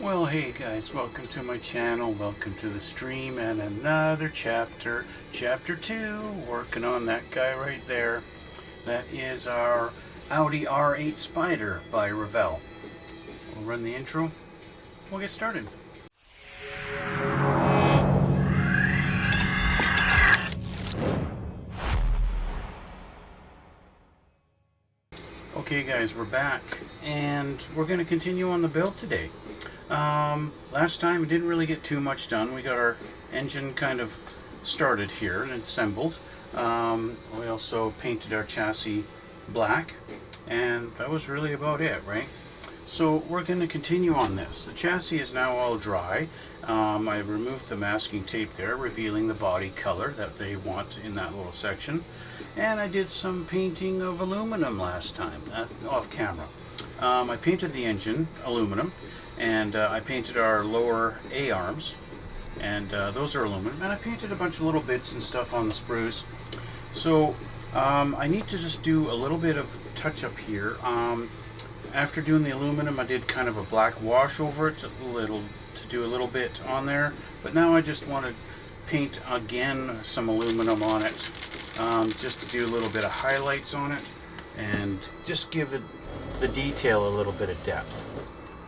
Well, hey guys, welcome to my channel, welcome to the stream, and another chapter, chapter 2, working on that guy right there. That is our Audi R8 Spyder by Revell. We'll run the intro, we'll get started. Okay guys, we're back, and we're going to continue on the build today. Last time we didn't really get too much done. We got our engine kind of started here and assembled. We also painted our chassis black, and that was really about it, right? So we're going to continue on this. The chassis is now all dry. I removed the masking tape there, revealing the body color that they want in that little section. And I did some painting of aluminum last time, off camera. I painted the engine aluminum, and I painted our lower A-arms, and those are aluminum. And I painted a bunch of little bits and stuff on the sprues. So I need to just do a little bit of touch-up here. After doing the aluminum, I did kind of a black wash over it, to do a little bit on there. But now I just want to paint again some aluminum on it, just to do a little bit of highlights on it, and just give it the detail a little bit of depth.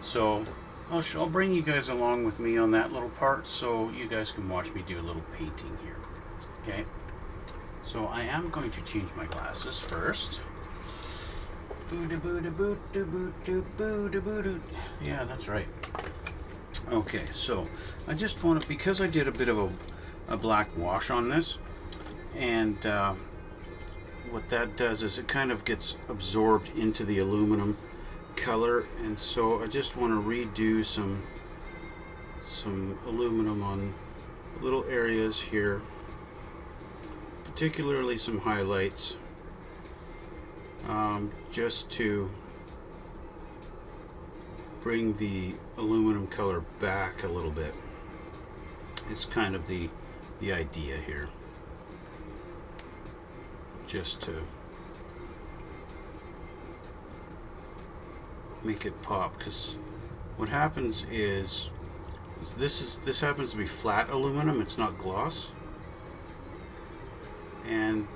So I'll bring you guys along with me on that little part, so you guys can watch me do a little painting here. Okay, so I am going to change my glasses first. Yeah, that's right. Okay, so I just want to, because I did a bit of a black wash on this, and what that does is it kind of gets absorbed into the aluminum color, and so I just want to redo some aluminum on little areas here, particularly some highlights, just to bring the aluminum color back a little bit. It's kind of the idea here, just to make it pop. Because what happens is this happens to be flat aluminum, it's not gloss, and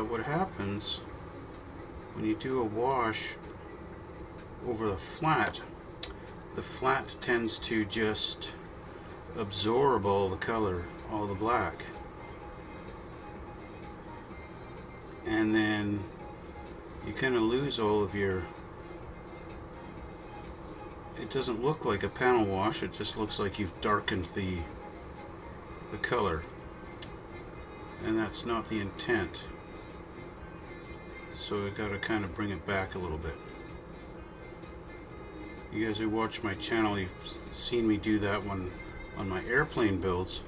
what happens when you do a wash over the flat tends to just absorb all the color, all the black, and then you kind of lose all of your, it doesn't look like a panel wash, it just looks like you've darkened the color, and that's not the intent. So I gotta kind of bring it back a little bit. You guys who watch my channel, you've seen me do that one on my airplane builds,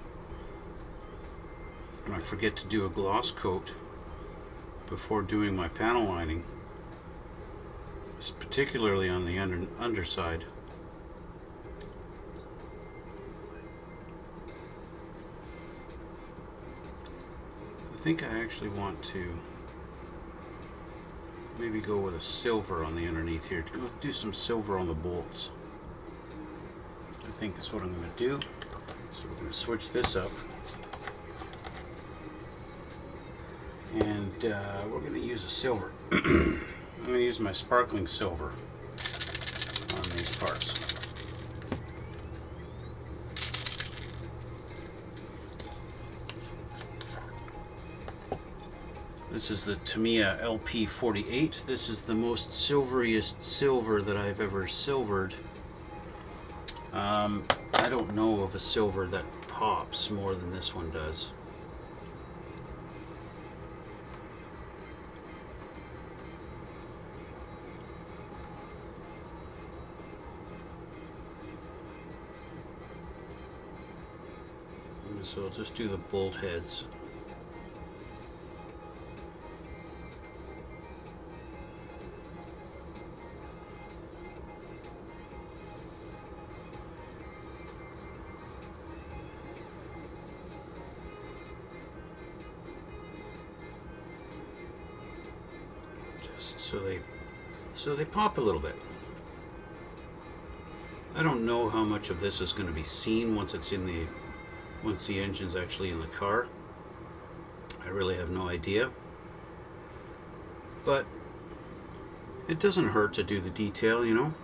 and I forget to do a gloss coat before doing my panel lining, particularly on the underside. I think I actually want to maybe go with a silver on the underneath here, to go do some silver on the bolts. I think that's what I'm going to do. So we're going to switch this up, and we're going to use a silver. I'm going to use my sparkling silver on these parts. This is the Tamiya LP48. This is the most silveriest silver that I've ever silvered. I don't know of a silver that pops more than this one does. And so I'll just do the bolt heads. So they pop a little bit. I don't know how much of this is going to be seen once the engine's actually in the car. I really have no idea. But it doesn't hurt to do the detail, you know.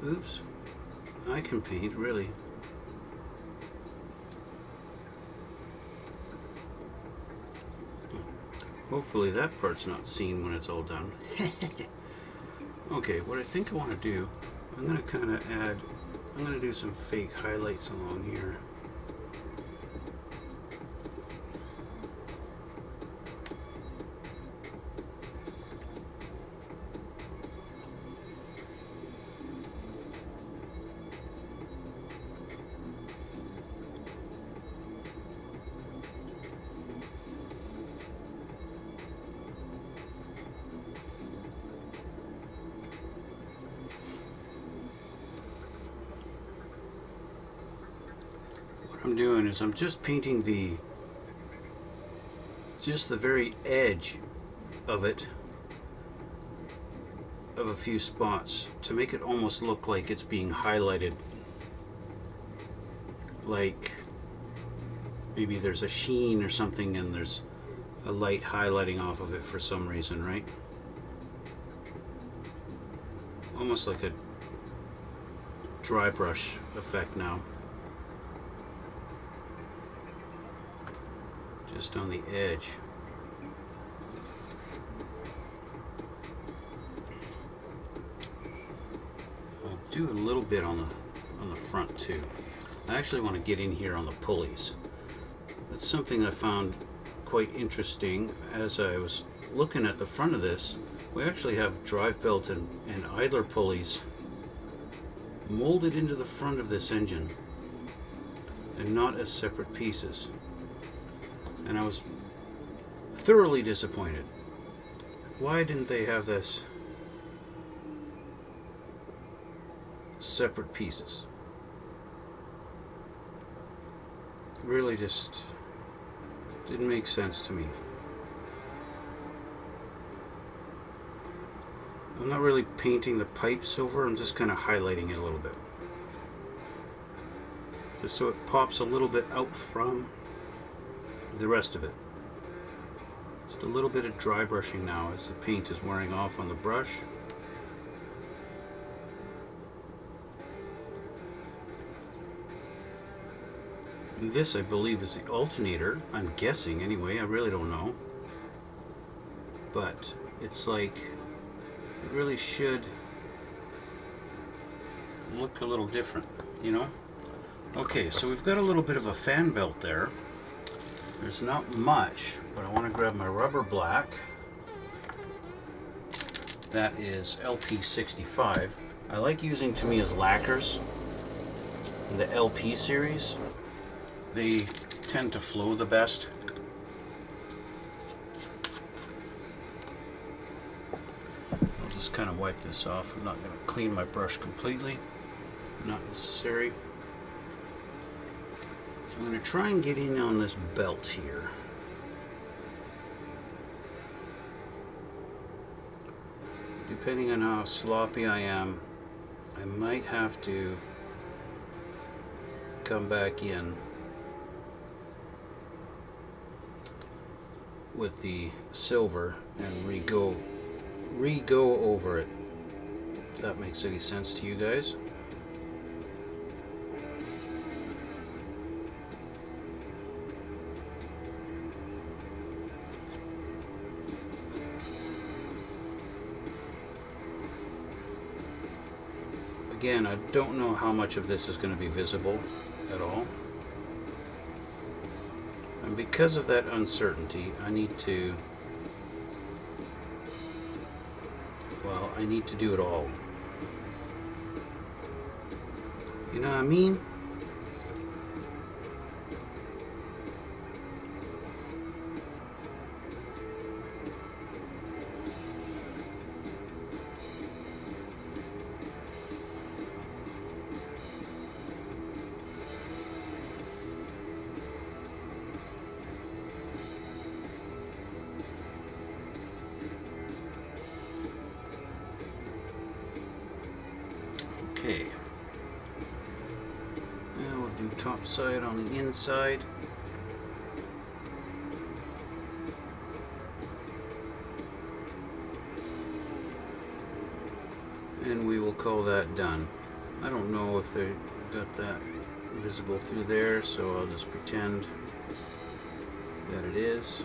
Oops, I can paint, really. Hopefully that part's not seen when it's all done. Okay, what I think I want to do, I'm going to do some fake highlights along here. I'm doing is I'm just painting the very edge of it, of a few spots, to make it almost look like it's being highlighted, like maybe there's a sheen or something and there's a light highlighting off of it for some reason, right? Almost like a dry brush effect now. Just on the edge. I'll do a little bit on the front too. I actually want to get in here on the pulleys. That's something I found quite interesting as I was looking at the front of this. We actually have drive belt and idler pulleys molded into the front of this engine and not as separate pieces. And I was thoroughly disappointed. Why didn't they have this separate pieces? It really just didn't make sense to me. I'm not really painting the pipes over, I'm just kind of highlighting it a little bit. Just so it pops a little bit out from the rest of it. Just a little bit of dry brushing now as the paint is wearing off on the brush. And this, I believe, is the alternator. I'm guessing anyway, I really don't know. But it's like, it really should look a little different, you know? Okay, so we've got a little bit of a fan belt there. There's not much, but I want to grab my rubber black. That is LP65. I like using Tamiya's lacquers in the LP series. They tend to flow the best. I'll just kind of wipe this off. I'm not going to clean my brush completely. Not necessary. I'm going to try and get in on this belt here. Depending on how sloppy I am, I might have to come back in with the silver and re-go over it, if that makes any sense to you guys. Again, I don't know how much of this is going to be visible at all. And because of that uncertainty, I need to do it all. You know what I mean? Okay. Now we'll do top side on the inside. And we will call that done. I don't know if they got that visible through there, so I'll just pretend that it is.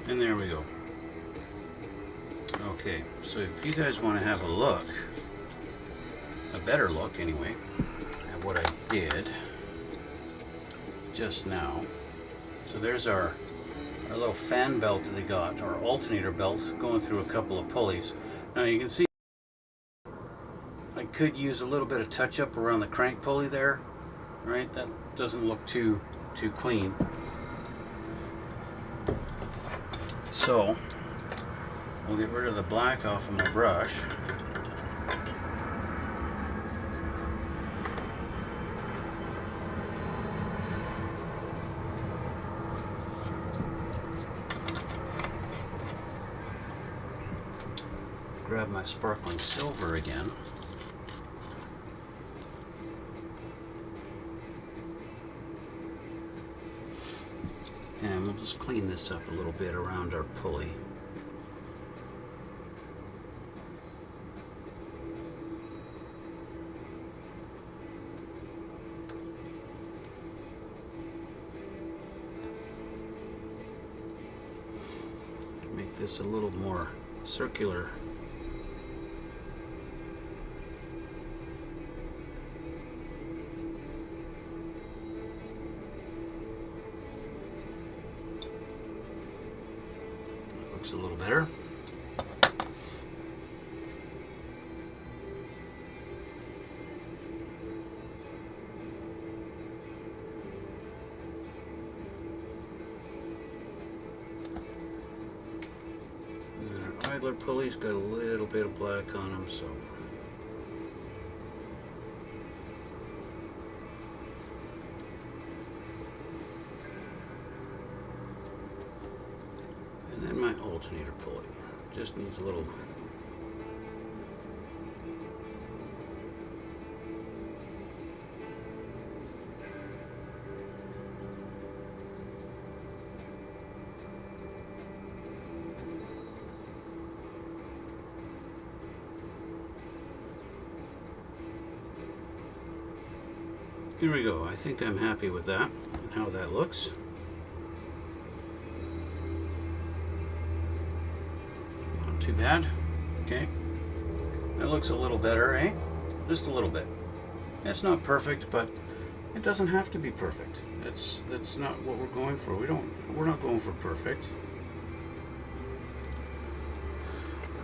And there we go. Okay, so if you guys want to have a look, a better look anyway, at what I did just now. So there's our little fan belt that they got, our alternator belt, going through a couple of pulleys. Now you can see I could use a little bit of touch up around the crank pulley there, right? That doesn't look too clean. So we'll get rid of the black off of my brush. Grab my sparkling silver again. And we'll just clean this up a little bit around our pulley. Make this a little more circular. Looks a little better. And our idler pulley's got a little bit of black on them, so and then my alternator pulley just needs a little Here we go. I think I'm happy with that and how that looks. Not too bad. Okay. That looks a little better, eh? Just a little bit. It's not perfect, but it doesn't have to be perfect. That's not what we're going for. We're not going for perfect.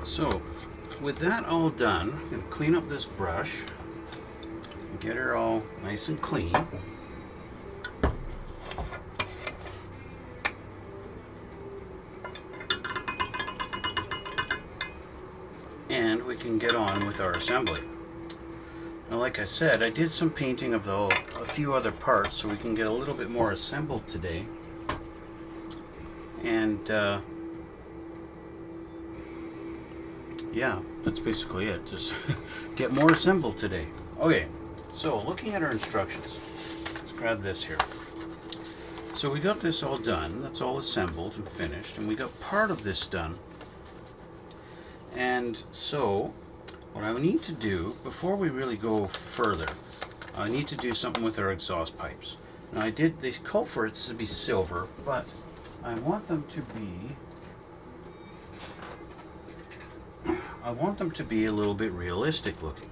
So, with that all done, I'm going to clean up this brush. Get her all nice and clean. And we can get on with our assembly. Now, like I said, I did some painting of a few other parts so we can get a little bit more assembled today. And yeah, that's basically it. Just get more assembled today. Okay. So, looking at our instructions, let's grab this here. So we got this all done, that's all assembled and finished, and we got part of this done. And so, what I need to do, before we really go further, I need to do something with our exhaust pipes. Now they call for it to be silver, but I want them to be a little bit realistic looking,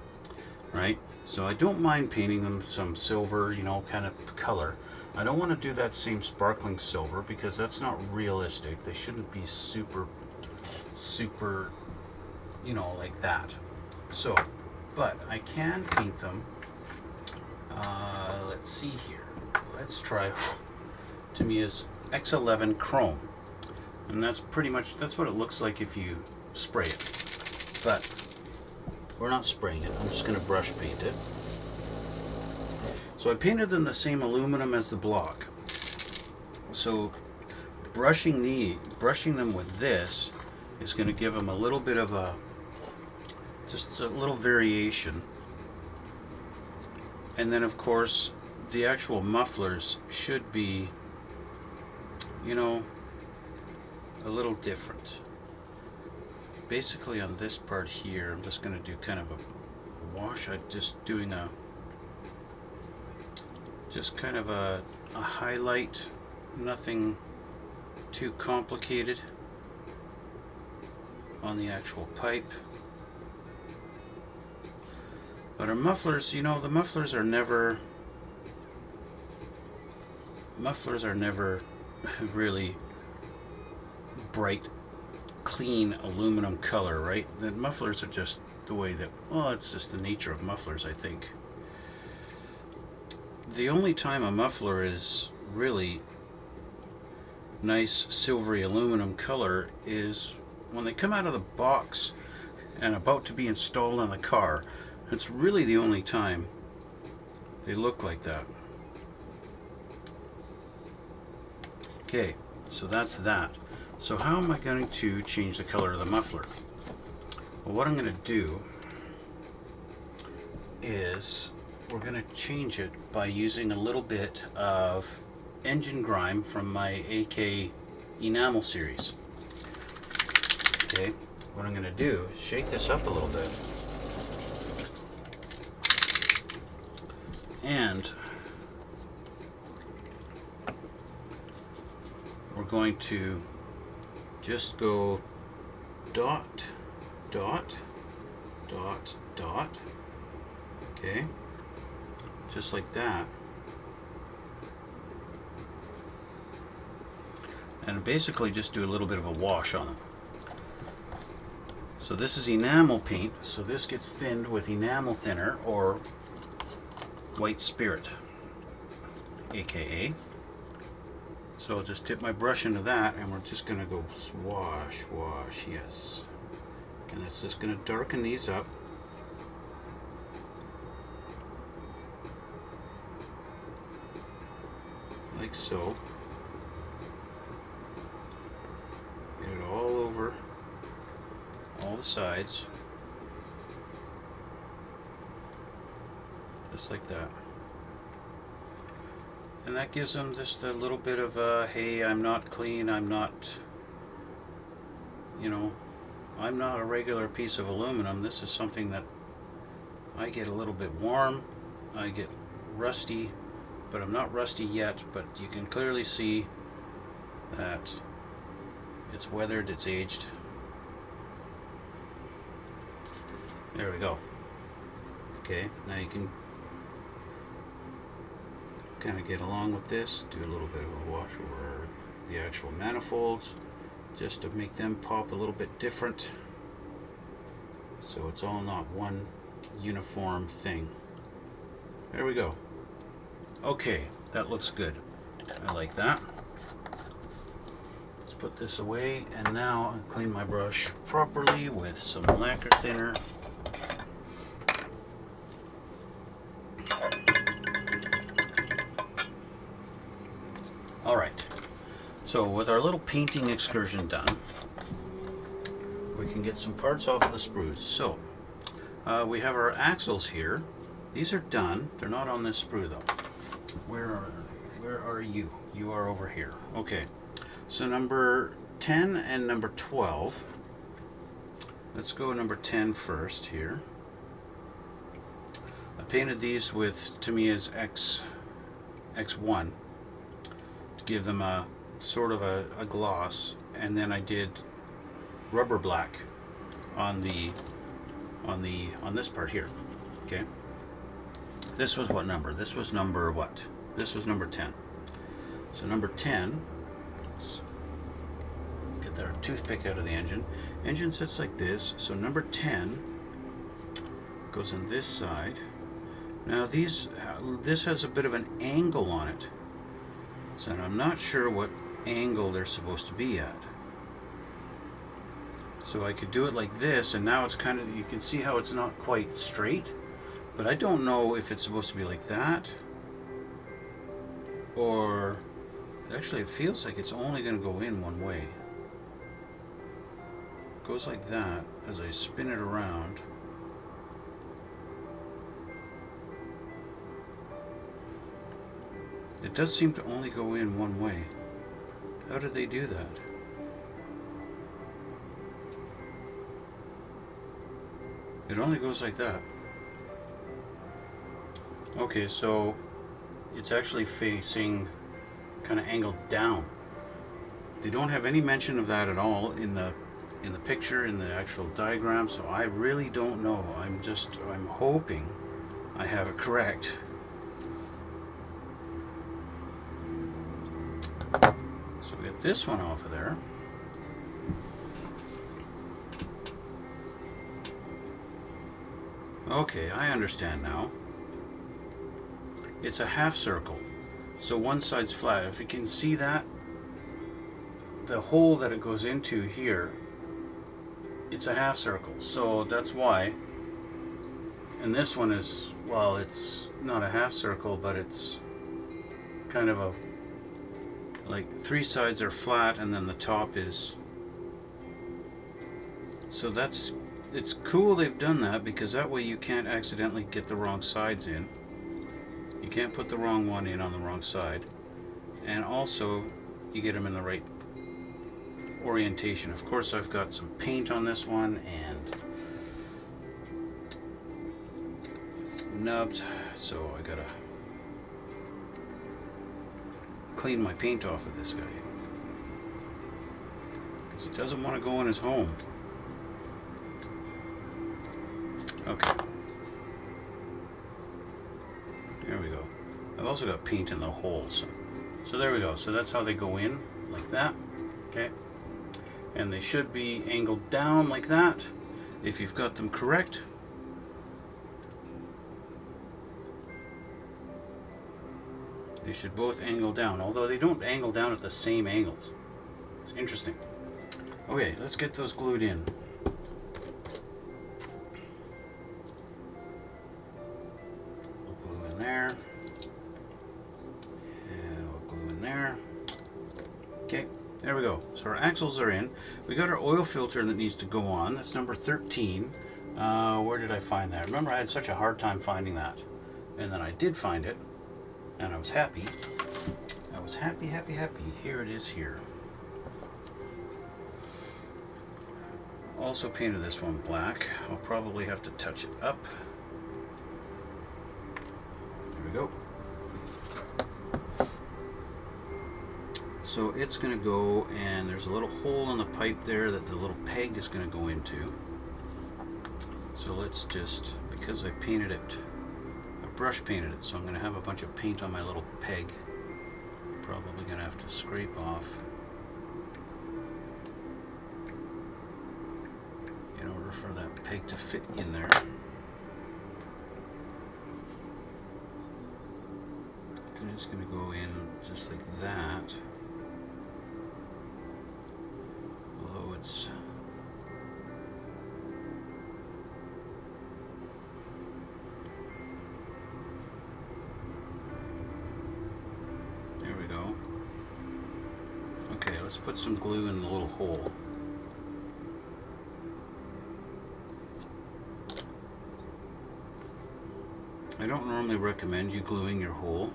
right? So I don't mind painting them some silver, you know, kind of color. I don't want to do that same sparkling silver because that's not realistic. They shouldn't be super, you know, like that. So, but I can paint them. Let's see here. Let's try, to me, is X11 chrome. And that's pretty much, that's what it looks like if you spray it. But we're not spraying it. I'm just going to brush paint it. So I painted them the same aluminum as the block. So brushing them with this is going to give them a little bit of just a little variation. And then of course the actual mufflers should be, you know, a little different. Basically on this part here, I'm just going to do kind of a wash. I'm just doing just kind of a highlight, nothing too complicated on the actual pipe. But our mufflers, you know, the mufflers are never really bright, clean aluminum color, right? The mufflers are just the way that, well, it's just the nature of mufflers, I think. The only time a muffler is really nice silvery aluminum color is when they come out of the box and about to be installed on the car. It's really the only time they look like that. Okay, so that's that. So how am I going to change the color of the muffler? Well, what I'm going to do is we're going to change it by using a little bit of engine grime from my AK enamel series. Okay, what I'm going to do is shake this up a little bit. And we're going to just go dot, dot, dot, dot. Okay, just like that. And basically just do a little bit of a wash on it. So this is enamel paint, so this gets thinned with enamel thinner or white spirit, aka. So I'll just tip my brush into that and we're just going to go swash, wash, yes. And it's just going to darken these up. Like so. Get it all over all the sides. Just like that. And that gives them just a little bit of a, hey, I'm not clean, I'm not, you know, I'm not a regular piece of aluminum. This is something that I get a little bit warm, I get rusty, but I'm not rusty yet, but you can clearly see that it's weathered, it's aged. There we go. Okay, now you can kind of get along with this, do a little bit of a wash over the actual manifolds just to make them pop a little bit different, so it's all not one uniform thing. There we go. Okay, that looks good. I like that. Let's put this away, and now I'll clean my brush properly with some lacquer thinner. Alright, so with our little painting excursion done, we can get some parts off of the sprues. So, we have our axles here. These are done. They're not on this sprue though. Where are you? You are over here. Okay, so number 10 and number 12. Let's go number 10 first here. I painted these with Tamiya's X1. Give them a sort of a gloss, and then I did rubber black on this part here. Okay, this was what number? This was number what? This was number 10. So number 10, let's get our toothpick out of the engine. Engine sits like this, so number 10 goes on this side. Now this has a bit of an angle on it. So I'm not sure what angle they're supposed to be at. So I could do it like this, and now it's kind of, you can see how it's not quite straight, but I don't know if it's supposed to be like that, or actually it feels like it's only going to go in one way. goes like that as I spin it around. It does seem to only go in one way. How did they do that? It only goes like that. Okay, so it's actually facing kind of angled down. They don't have any mention of that at all in the picture, in the actual diagram, so I really don't know. I'm hoping I have it correct. So we get this one off of there. Okay, I understand now. It's a half circle, so one side's flat. If you can see that, the hole that it goes into here, it's a half circle, so that's why. And this one is, well, it's not a half circle, but it's kind of a, like, three sides are flat and then the top is, so it's cool they've done that, because that way you can't accidentally get the wrong sides in. You can't put the wrong one in on the wrong side, and also you get them in the right orientation. Of course, I've got some paint on this one and nubs, so I gotta clean my paint off of this guy, because he doesn't want to go in his home. Okay, there we go. I've also got paint in the holes, so there we go. So that's how they go in, like that. Okay, and they should be angled down like that if you've got them correct. They should both angle down, although they don't angle down at the same angles. It's interesting. Okay, let's get those glued in. We'll glue in there. And we'll glue in there. Okay, there we go. So our axles are in. We got our oil filter that needs to go on. That's number 13. Where did I find that? Remember, I had such a hard time finding that. And then I did find it. And I was happy. I was happy. Here it is here. Also painted this one black. I'll probably have to touch it up. There we go. So it's going to go, and there's a little hole in the pipe there that the little peg is going to go into. So let's just, because I painted it, brush painted it, so I'm going to have a bunch of paint on my little peg. Probably going to have to scrape off in order for that peg to fit in there. And it's going to go in just like that. Although it's there we go. Okay, let's put some glue in the little hole. I don't normally recommend you gluing your hole.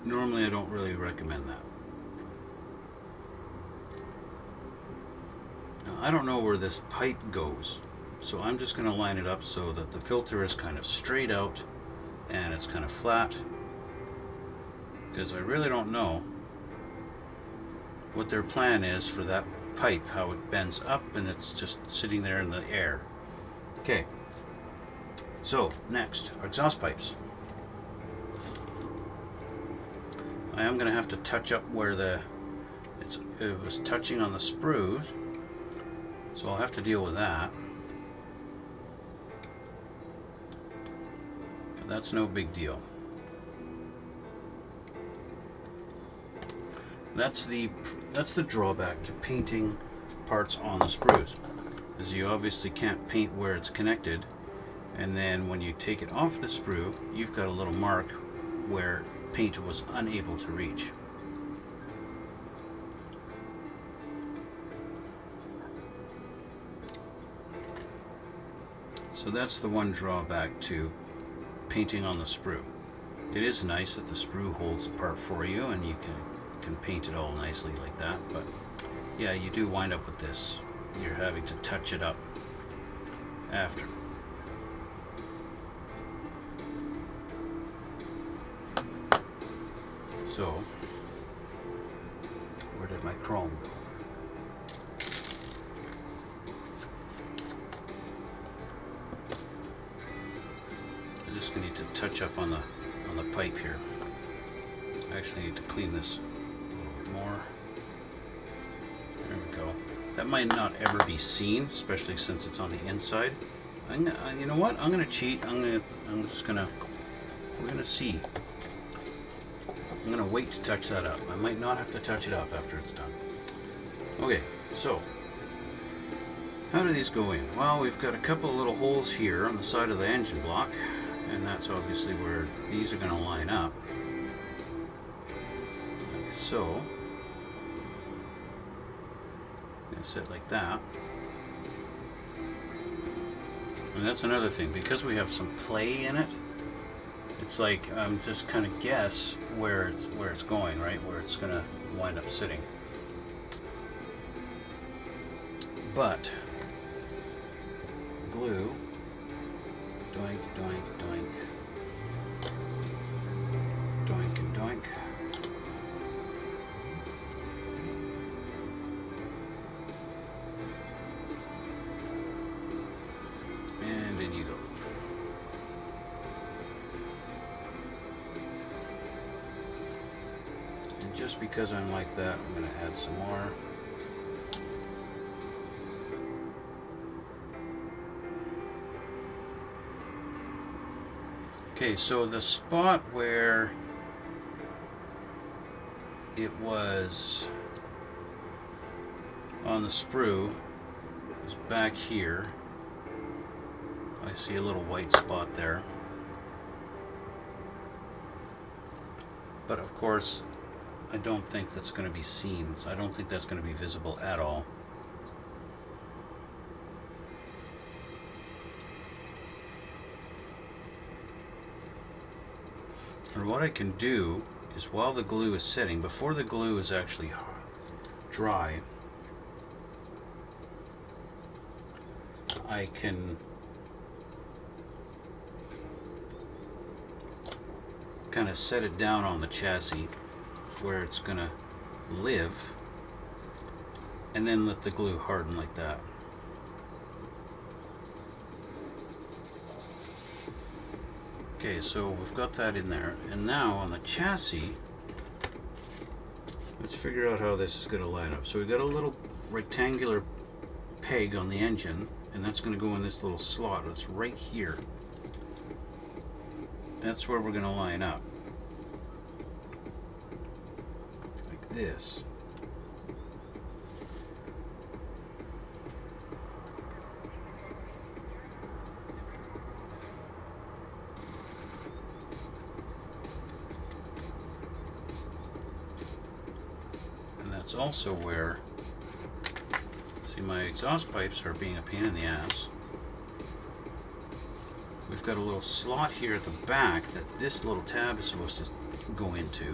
Normally I don't really recommend that. Now, I don't know where this pipe goes, so I'm just going to line it up so that the filter is kind of straight out and it's kind of flat, because I really don't know what their plan is for that pipe, how it bends up and it's just sitting there in the air. Okay, so next, our exhaust pipes. I am going to have to touch up where it was touching on the sprues, so I'll have to deal with that. But that's no big deal. That's the drawback to painting parts on the sprues, is you obviously can't paint where it's connected, and then when you take it off the sprue, you've got a little mark where paint was unable to reach. So that's the one drawback to painting on the sprue. It is nice that the sprue holds apart for you and you can paint it all nicely like that, but yeah, you do wind up with this. You're having to touch it up after. So, where did my chrome go? I'm just gonna need to touch up on the pipe here. I actually need to clean this a little bit more. There we go. That might not ever be seen, especially since it's on the inside. You know what? I'm gonna cheat. We're gonna see. I'm gonna wait to touch that up. I might not have to touch it up after it's done. Okay, so how do these go in? Well, we've got a couple of little holes here on the side of the engine block, and that's obviously where these are gonna line up. Like so. Gonna sit like that. And that's another thing, because we have some play in it, it's like I'm just kind of guess where it's going, right? Where it's gonna wind up sitting. But glue, doink, doink, doink, doink and doink. And in you go. And just because I'm like that, I'm going to add some more. Okay, so the spot where it was on the sprue is back here. I see a little white spot there. But of course, I don't think that's going to be seen. So I don't think that's going to be visible at all. And what I can do is, while the glue is setting, before the glue is actually dry, I can kind of set it down on the chassis where it's going to live, and then let the glue harden like that. Okay, so we've got that in there, and now on the chassis, let's figure out how this is going to line up. So we've got a little rectangular peg on the engine, and that's going to go in this little slot. It's right here. That's where we're going to line up. Like this. And that's also where, see, my exhaust pipes are being a pain in the ass. We've got a little slot here at the back that this little tab is supposed to go into.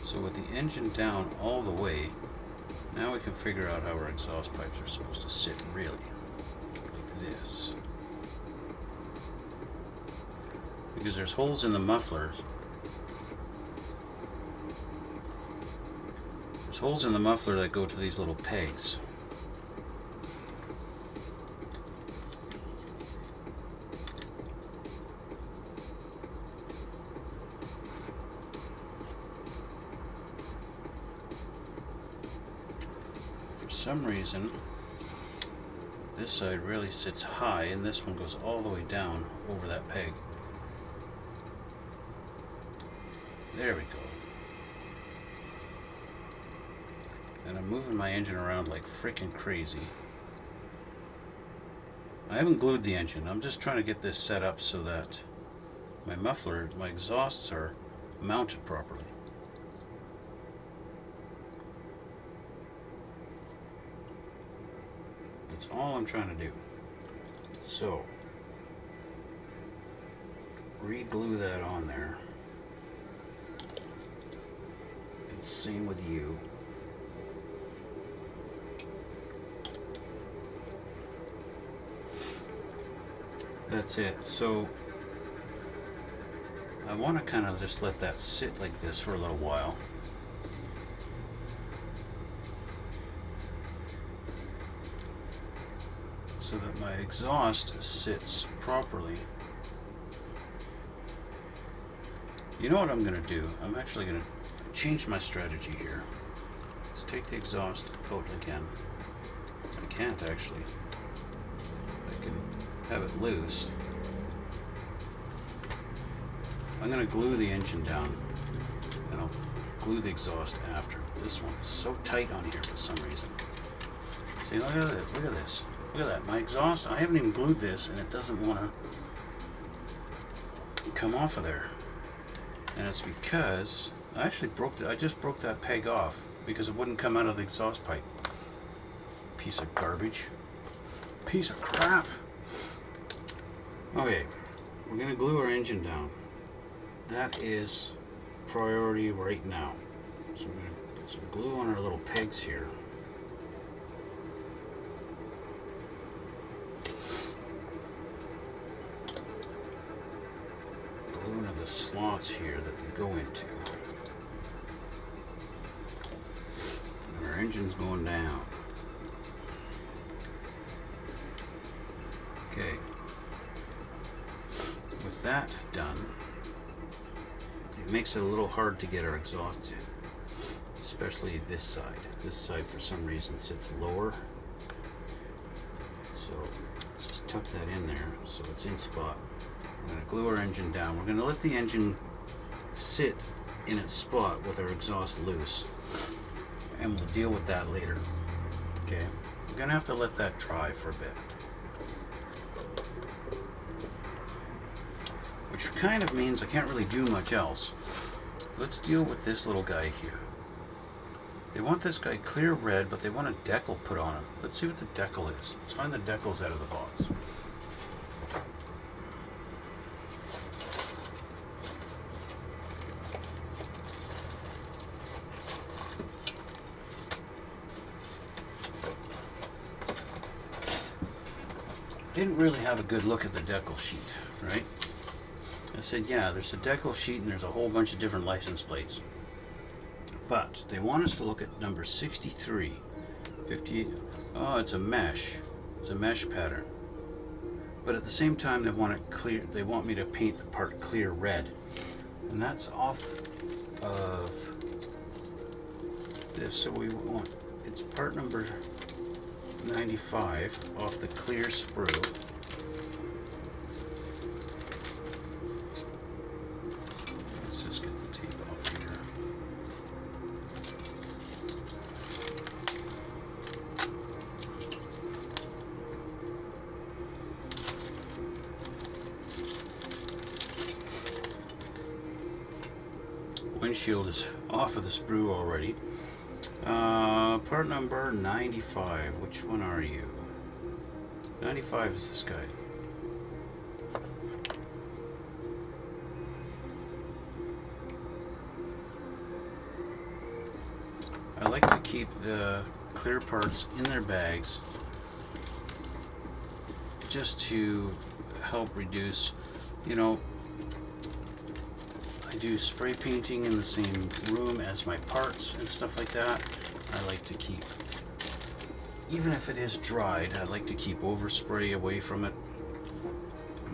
So with the engine down all the way, now we can figure out how our exhaust pipes are supposed to sit really. Like this. Because there's holes in the mufflers. There's holes in the muffler that go to these little pegs. For some reason, this side really sits high and this one goes all the way down over that peg. There we go. And I'm moving my engine around like freaking crazy. I haven't glued the engine. I'm just trying to get this set up so that my muffler, my exhausts are mounted properly. all I'm trying to do. So, re-glue that on there. And same with you. That's it. So, I want to kind of just let that sit like this for a little while. So that my exhaust sits properly. You know what I'm going to do? I'm actually going to change my strategy here. Let's take the exhaust out again. I can't actually. I can have it loose. I'm going to glue the engine down, and I'll glue the exhaust after. This one's so tight on here for some reason. See, look at it. Look at this. Look at that. My exhaust, I haven't even glued this, and it doesn't want to come off of there. And it's because I actually I just broke that peg off because it wouldn't come out of the exhaust pipe. Piece of garbage. Piece of crap. Okay, we're going to glue our engine down. That is priority right now. So we're going to get some glue on our little pegs here. Glue into the slots here that they go into. And our engine's going down. Okay. With that done, it makes it a little hard to get our exhausts in, especially this side. This side, for some reason, sits lower. So let's just tuck that in there so it's in spot. We're going to glue our engine down. We're going to let the engine sit in its spot with our exhaust loose, and we'll deal with that later. Okay, we're going to have to let that dry for a bit. Which kind of means I can't really do much else. Let's deal with this little guy here. They want this guy clear red, but they want a decal put on him. Let's see what the decal is. Let's find the decals out of the box. Didn't really have a good look at the decal sheet, right? I said, yeah, there's a decal sheet and there's a whole bunch of different license plates. But they want us to look at number 63. 50. Oh, it's a mesh. It's a mesh pattern. But at the same time, they want it clear. They want me to paint the part clear red. And that's off of this. So we want, it's part number 95 off the clear sprue. Let's just get the tape off here. Windshield is off of the sprue already. Part number 95. Which one are you? 95 is this guy. I like to keep the clear parts in their bags just to help reduce, you know, I do spray painting in the same room as my parts and stuff like that. I like to keep, even if it is dried, I like to keep overspray away from it.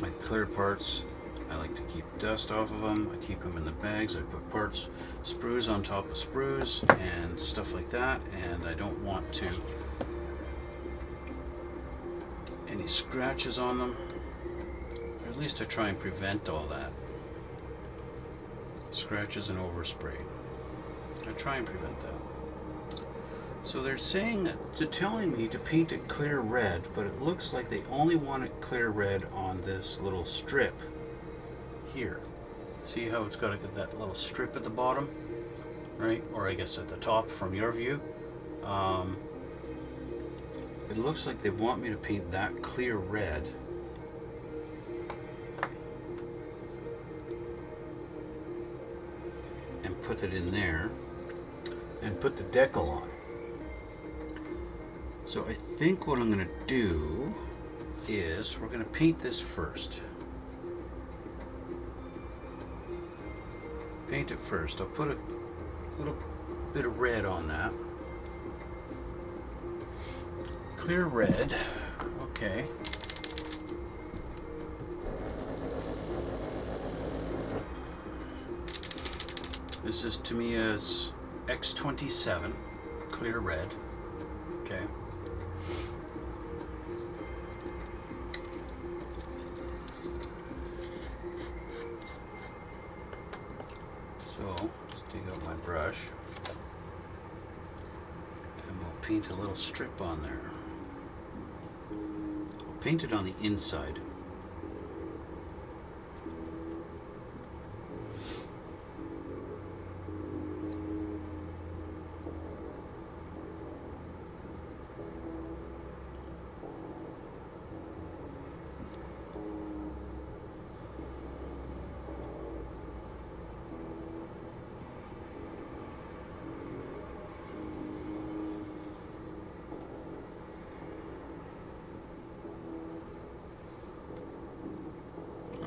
My clear parts, I like to keep dust off of them. I keep them in the bags. I put parts, sprues on top of sprues and stuff like that. And I don't want to any scratches on them. Or at least I try and prevent all that. Scratches and overspray. I try and prevent that. So they're saying, they're telling me to paint it clear red, but it looks like they only want it clear red on this little strip here. See how it's got that little strip at the bottom, right? Or I guess at the top from your view. It looks like they want me to paint that clear red. And put it in there. And put the decal on. So I think what I'm going to do is we're going to paint this first. Paint it first. I'll put a little bit of red on that. Clear red. Okay. This is Tamiya's X27 clear red. Okay. So let's dig out my brush and we'll paint a little strip on there. We'll paint it on the inside.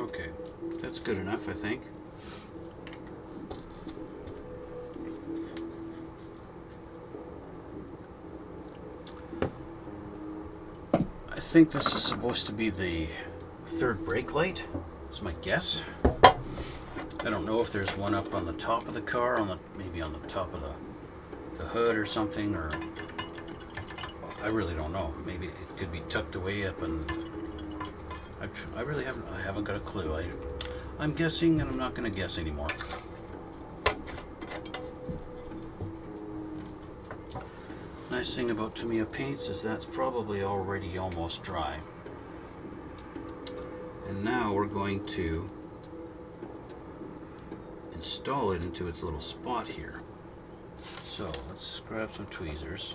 Okay, that's good enough, I think. I think this is supposed to be the third brake light. That's my guess. I don't know if there's one up on the top of the car, maybe on the top of the hood or something, or I really don't know. Maybe it could be tucked away up and I really haven't got a clue. I'm guessing, and I'm not going to guess anymore. Nice thing about Tamiya paints is that's probably already almost dry. And now we're going to install it into its little spot here. So let's just grab some tweezers.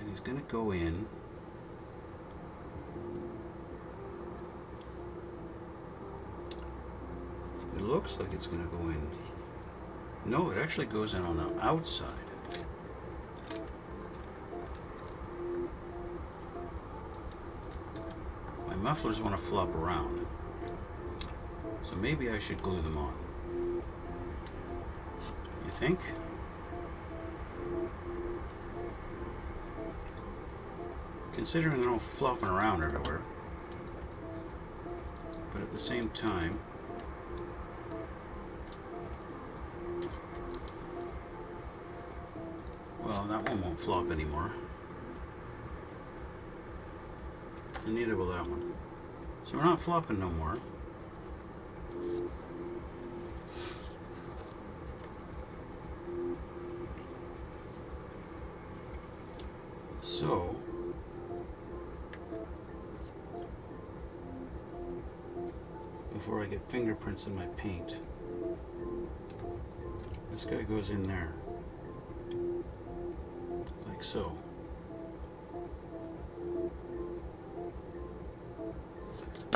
And he's going to go in. It looks like it's going to go in. No, it actually goes in on the outside. My mufflers want to flop around. So maybe I should glue them on. You think? Considering they're all flopping around everywhere. But at the same time, well, that one won't flop anymore. And neither will that one. So we're not flopping no more. So before I get fingerprints in my paint, this guy goes in there. Like so.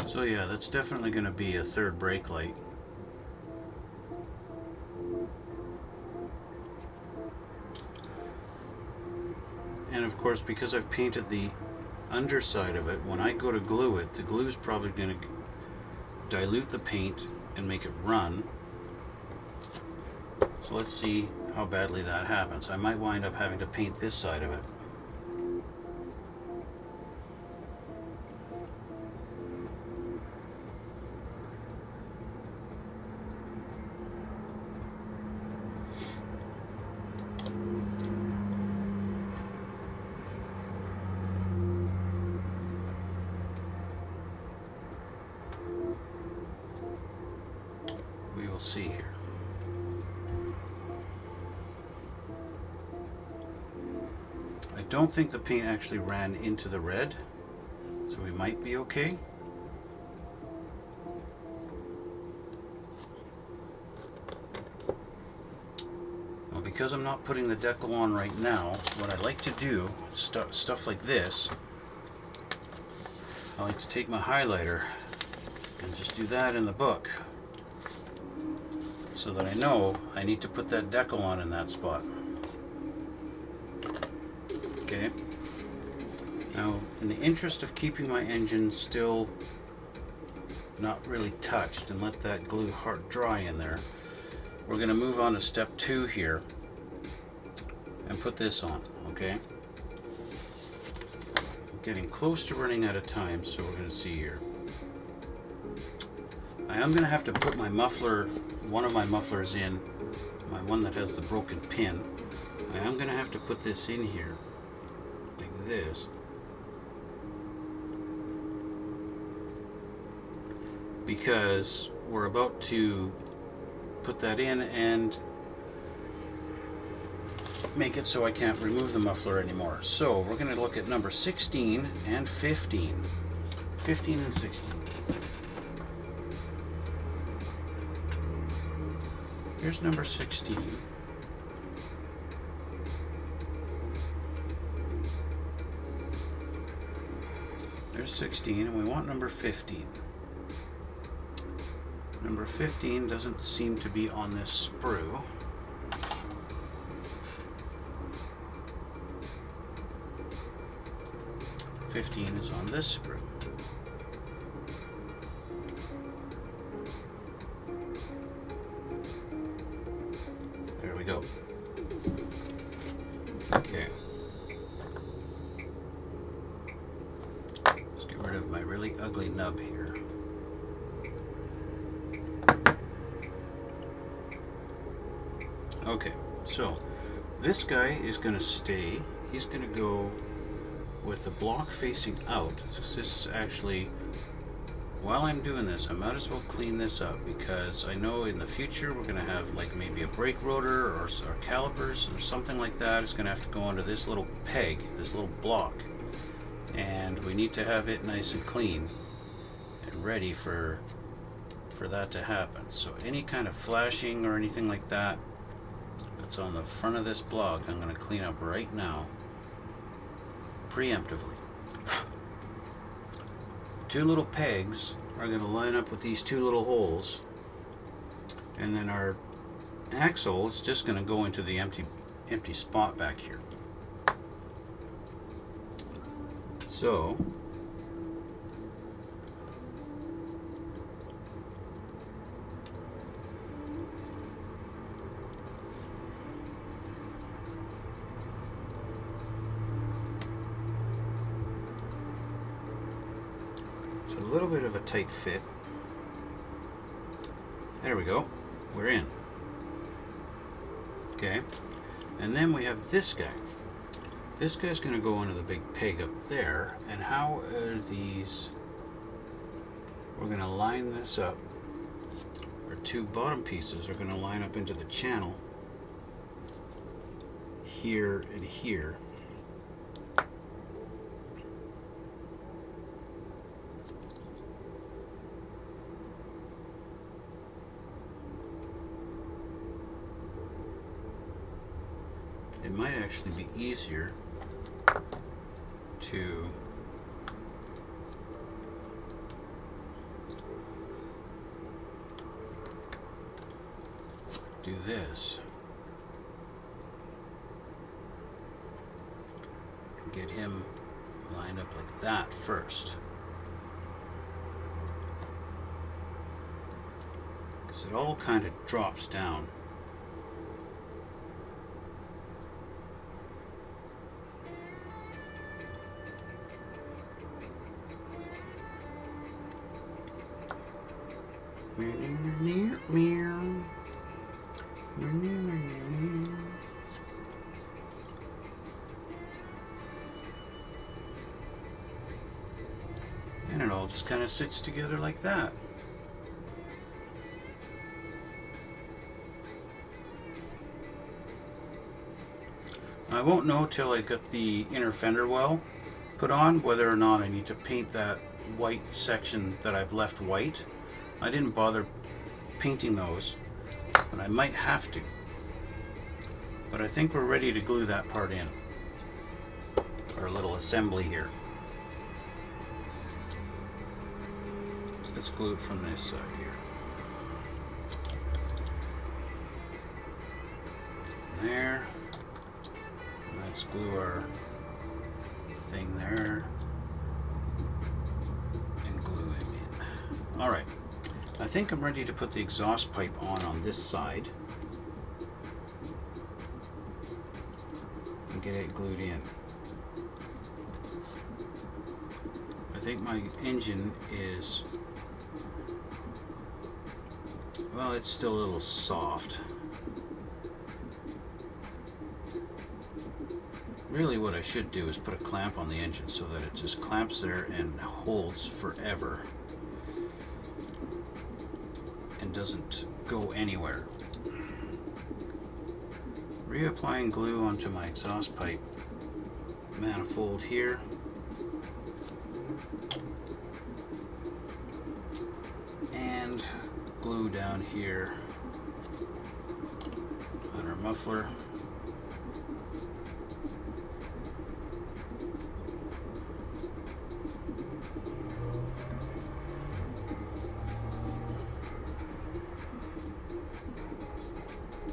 So yeah, that's definitely going to be a third brake light. And of course, because I've painted the underside of it, when I go to glue it, the glue is probably going to dilute the paint and make it run. So let's see how badly that happens. I might wind up having to paint this side of it. We will see here. I don't think the paint actually ran into the red, so we might be okay. Okay, because I'm not putting the decal on right now, what I like to do, stuff like this, I like to take my highlighter and just do that in the book so that I know I need to put that decal on in that spot. Okay. Now, in the interest of keeping my engine still not really touched and let that glue hard dry in there, we're going to move on to step 2 here and put this on, okay? I'm getting close to running out of time, so we're going to see here. I am going to have to put my muffler, one of my mufflers in, my one that has the broken pin. I am going to have to put this in here, like this. Because we're about to put that in and make it so I can't remove the muffler anymore. So we're going to look at number 16 and 15. 15 and 16. Here's number 16. There's 16, and we want number 15. Number 15 doesn't seem to be on this sprue. '15 is on this sprue. There we go. Okay. Let's get rid of my really ugly nub here. Okay, so this guy is going to stay. He's going to go with the block facing out. This is actually, while I'm doing this, I might as well clean this up because I know in the future we're going to have like maybe a brake rotor or calipers or something like that. It's going to have to go onto this little peg, this little block, and we need to have it nice and clean and ready for that to happen. So any kind of flashing or anything like that that's on the front of this block, I'm going to clean up right now, preemptively. Two little pegs are going to line up with these two little holes, and then our axle is just going to go into the empty spot back here. So a little bit of a tight fit. There we go. We're in. Okay. And then we have this guy. This guy's going to go into the big peg up there. And how are these? We're going to line this up. Our two bottom pieces are going to line up into the channel here and here. It might actually be easier to do this. Get him lined up like that first. Because it all kind of drops down. And it all just kind of sits together like that. I won't know till I get the inner fender well put on whether or not I need to paint that white section that I've left white. I didn't bother painting those, but I might have to. But I think we're ready to glue that part in. Our little assembly here. Let's glue it from this side here. There. Let's glue our thing there. And glue him in. Alright. I think I'm ready to put the exhaust pipe on this side. And get it glued in. I think my engine is, well, it's still a little soft. Really what I should do is put a clamp on the engine so that it just clamps there and holds forever and doesn't go anywhere. Reapplying glue onto my exhaust pipe manifold here. And glue down here on our muffler.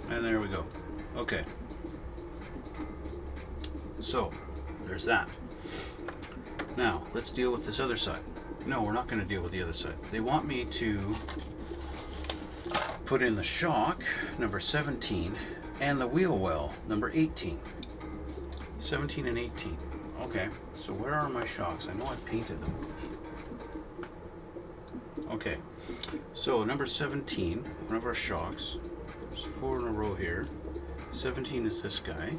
And there we go. Okay. So, there's that. Now, let's deal with this other side. No, we're not going to deal with the other side. They want me to put in the shock, number 17, and the wheel well, number 18. 17 and 18. Okay, so where are my shocks? I know I painted them. Okay, so number 17, one of our shocks. There's 4 in a row here. 17 is this guy.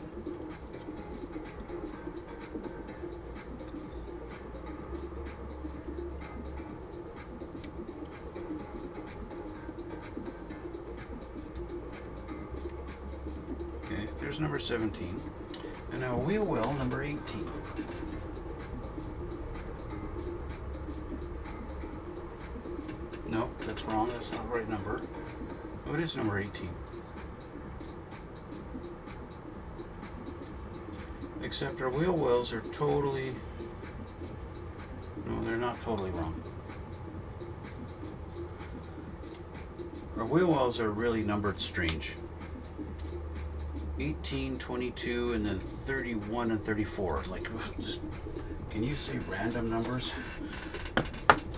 Okay, there's number 17. And now wheel well number 18. No, that's wrong. That's not the right number. Oh, it is number 18. Except our wheel wells are totally... No, they're not totally wrong. Our wheel wells are really numbered strange. 18, 22, and then 31 and 34. Like, just, can you say random numbers?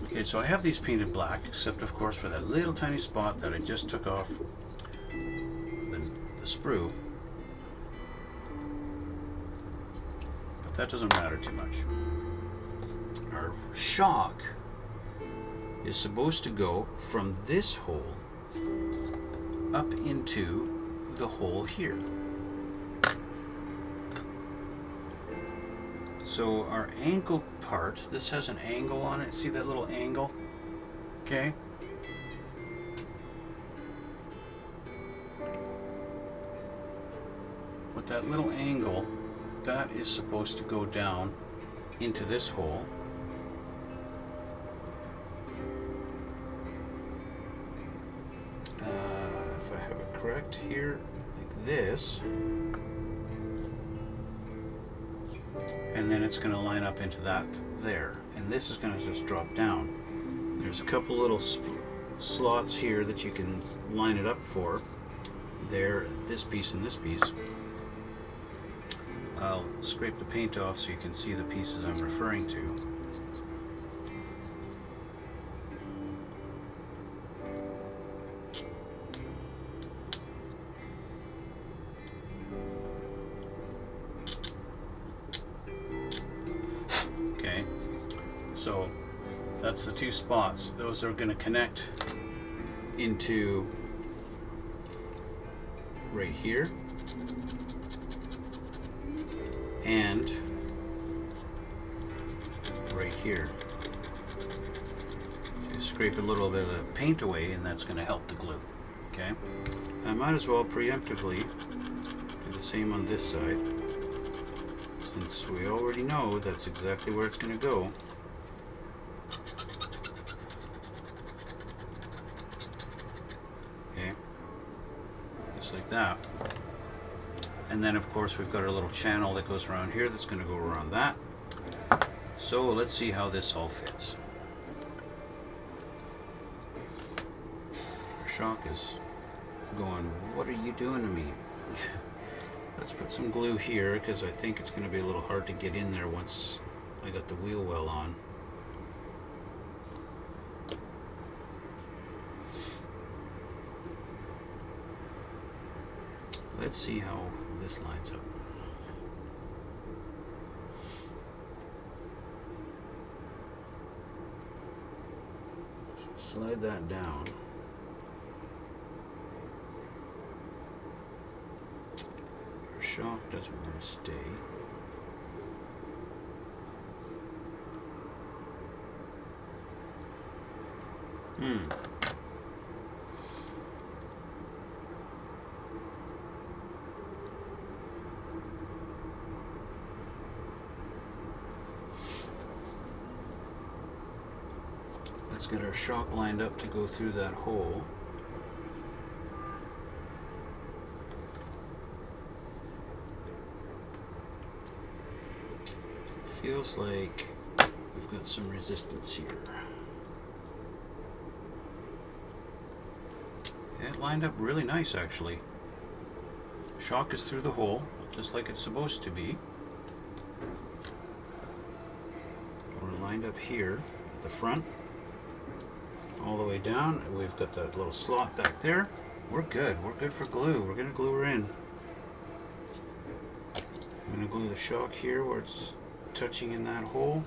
Okay, so I have these painted black, except of course for that little tiny spot that I just took off the sprue. But that doesn't matter too much. Our shock is supposed to go from this hole up into the hole here. So our angle part, this has an angle on it. See that little angle? Okay. With that little angle, that is supposed to go down into this hole. If I have it correct here, like this. And then it's going to line up into that there, and this is going to just drop down. There's a couple little slots here that you can line it up for. There, this piece and this piece. I'll scrape the paint off so you can see the pieces I'm referring to. So that's the 2 spots. Those are going to connect into right here and right here. So you scrape a little bit of the paint away and that's going to help the glue. Okay, I might as well preemptively do the same on this side, since we already know that's exactly where it's going to go. Like that. And then of course we've got our little channel that goes around here that's going to go around that. So let's see how this all fits. Our shock is going, what are you doing to me? Let's put some glue here because I think it's going to be a little hard to get in there once I got the wheel well on. Let's see how this lines up. So slide that down. Our shock doesn't want to stay. Let's get our shock lined up to go through that hole. Feels like we've got some resistance here. It lined up really nice actually. Shock is through the hole, just like it's supposed to be. We're lined up here at the front. All the way down. We've got that little slot back there. We're good. We're good for glue. We're going to glue her in. I'm going to glue the shock here where it's touching in that hole.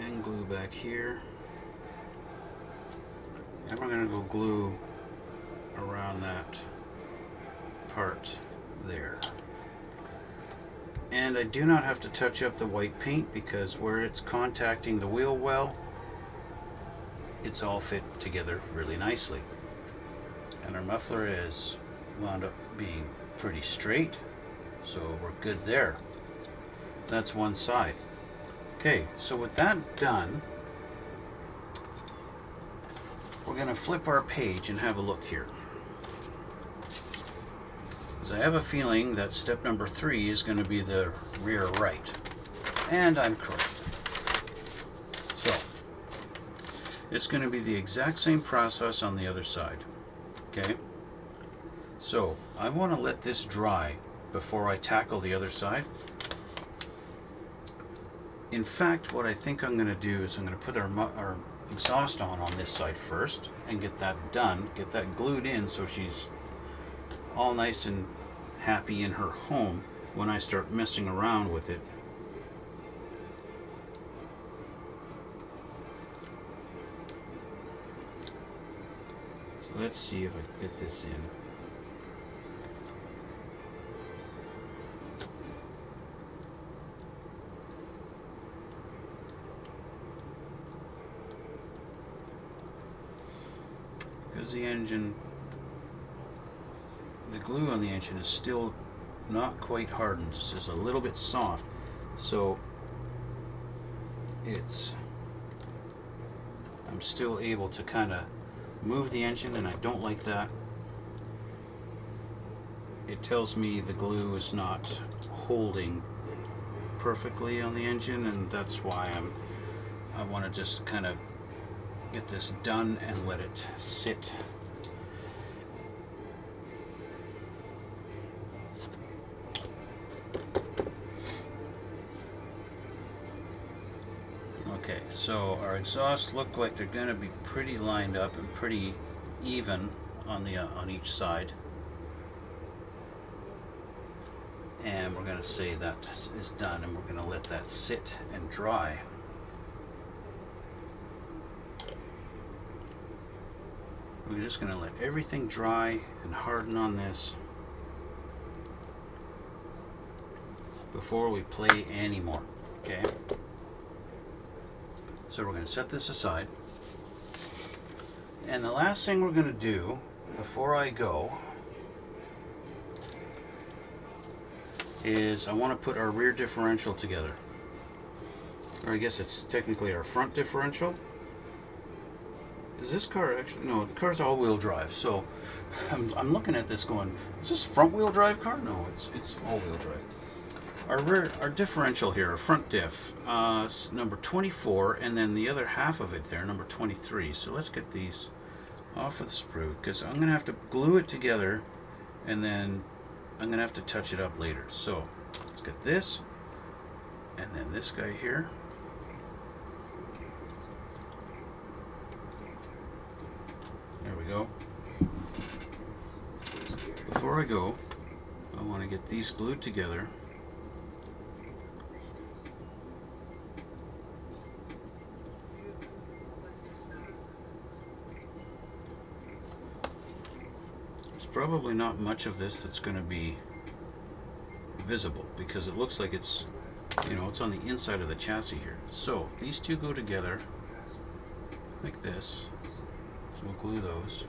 And glue back here. And we're going to go glue around that part there. And I do not have to touch up the white paint because where it's contacting the wheel well, it's all fit together really nicely. And our muffler is wound up being pretty straight, so we're good there. That's one side. Okay, so with that done, we're going to flip our page and have a look here. I have a feeling that step number 3 is going to be the rear right. And I'm correct. So, it's going to be the exact same process on the other side. Okay? So, I want to let this dry before I tackle the other side. In fact, what I think I'm going to do is I'm going to put our exhaust on this side first and get that done, get that glued in so she's all nice and happy in her home when I start messing around with it. So let's see if I can get this in. Because the engine, the glue on the engine is still not quite hardened. It's just a little bit soft, so I'm still able to kind of move the engine, and I don't like that. It tells me the glue is not holding perfectly on the engine, and that's why I want to just kind of get this done and let it sit. Okay, so our exhausts look like they're going to be pretty lined up and pretty even on the on each side. And we're going to say that is done, and we're going to let that sit and dry. We're just going to let everything dry and harden on this before we play anymore. Okay? So we're going to set this aside. And the last thing we're going to do before I go is I want to put our rear differential together. Or I guess it's technically our front differential. Is this car actually? No, the car's all-wheel drive. So I'm looking at this going, is this front-wheel drive car? No, it's all-wheel drive. Our differential here, our front diff, number 24, and then the other half of it there, number 23. So let's get these off of the sprue, because I'm going to have to glue it together, and then I'm going to have to touch it up later. So let's get this, and then this guy here. There we go. Before I go, I want to get these glued together. There's probably not much of this that's going to be visible because it looks like it's, you know, it's on the inside of the chassis here. So these two go together like this. So we'll glue those.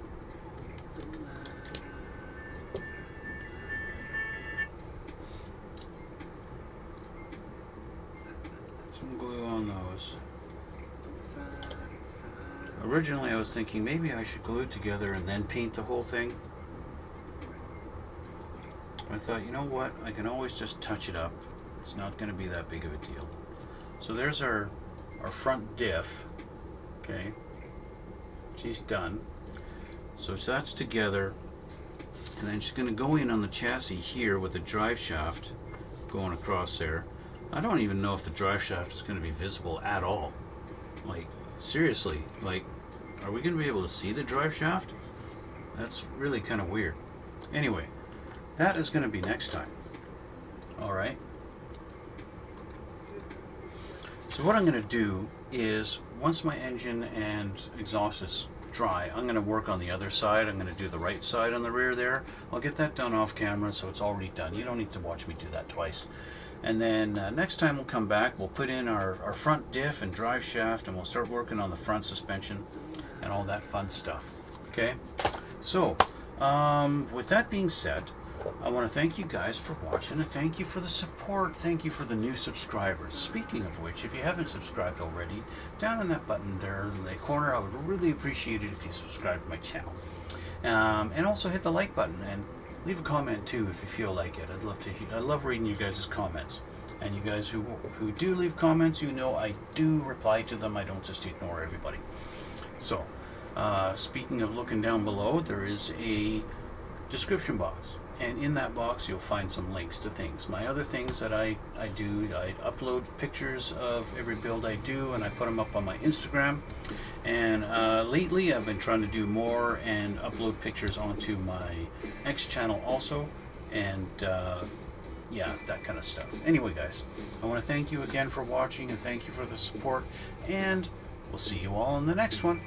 Some glue on those. Originally I was thinking maybe I should glue it together and then paint the whole thing. I thought, you know what, I can always just touch it up. It's not going to be that big of a deal. So there's our front diff. Okay. She's done. So that's together, and then she's going to go in on the chassis here with the drive shaft going across there. I don't even know if the drive shaft is going to be visible at all. Like, seriously, like, are we going to be able to see the drive shaft? That's really kind of weird. Anyway, that is going to be next time. Alright. So what I'm going to do is, once my engine and exhaust is dry, I'm going to work on the other side. I'm going to do the right side on the rear there. I'll get that done off camera, so it's already done. You don't need to watch me do that twice. And then next time we'll come back, we'll put in our front diff and drive shaft, and we'll start working on the front suspension and all that fun stuff. Okay? So, with that being said, I want to thank you guys for watching, and thank you for the support. Thank you for the new subscribers. Speaking of which, if you haven't subscribed already, down in that button there in the corner, I would really appreciate it if you subscribe to my channel. And also hit the like button and leave a comment too if you feel like it. I'd love to I love reading you guys' comments. And you guys who do leave comments, you know I do reply to them. I don't just ignore everybody. So, speaking of looking down below, there is a description box. And in that box you'll find some links to things. My other things that I do, I upload pictures of every build I do, and I put them up on my Instagram. And lately I've been trying to do more and upload pictures onto my X channel also. And yeah, that kind of stuff. Anyway guys, I want to thank you again for watching, and thank you for the support. And we'll see you all in the next one.